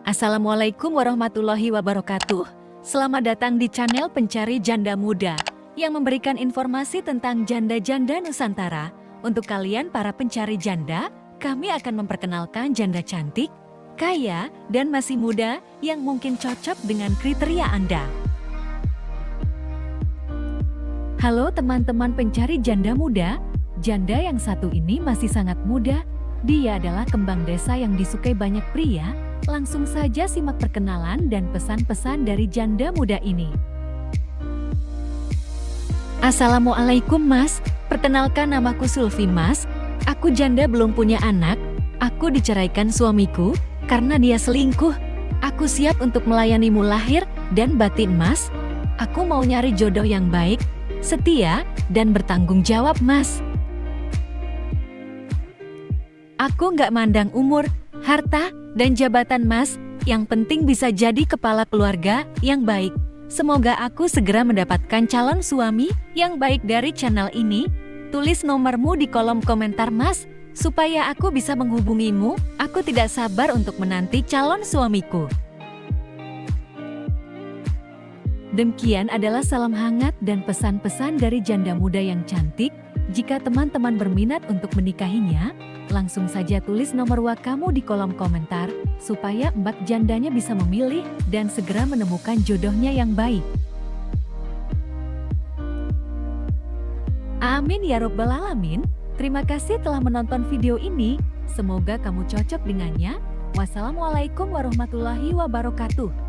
Assalamualaikum warahmatullahi wabarakatuh. Selamat datang di channel Pencari Janda Muda yang memberikan informasi tentang janda-janda Nusantara. Untuk kalian para pencari janda, kami akan memperkenalkan janda cantik, kaya, dan masih muda yang mungkin cocok dengan kriteria Anda. Halo teman-teman pencari janda muda, janda yang satu ini masih sangat muda. Dia adalah kembang desa yang disukai banyak pria. Langsung saja simak perkenalan dan pesan-pesan dari janda muda ini. Assalamualaikum Mas, perkenalkan namaku Sulfi Mas. Aku janda belum punya anak. Aku diceraikan suamiku karena dia selingkuh. Aku siap untuk melayanimu lahir dan batin Mas. Aku mau nyari jodoh yang baik, setia, dan bertanggung jawab Mas. Aku nggak mandang umur, harta, dan jabatan Mas, yang penting bisa jadi kepala keluarga yang baik. Semoga aku segera mendapatkan calon suami yang baik dari channel ini. Tulis nomormu di kolom komentar Mas, supaya aku bisa menghubungimu. Aku tidak sabar untuk menanti calon suamiku. Demikian adalah salam hangat dan pesan-pesan dari janda muda yang cantik. Jika teman-teman berminat untuk menikahinya, langsung saja tulis nomor WA kamu di kolom komentar, supaya mbak jandanya bisa memilih dan segera menemukan jodohnya yang baik. Amin ya robbal alamin. Terima kasih telah menonton video ini. Semoga kamu cocok dengannya. Wassalamualaikum warahmatullahi wabarakatuh.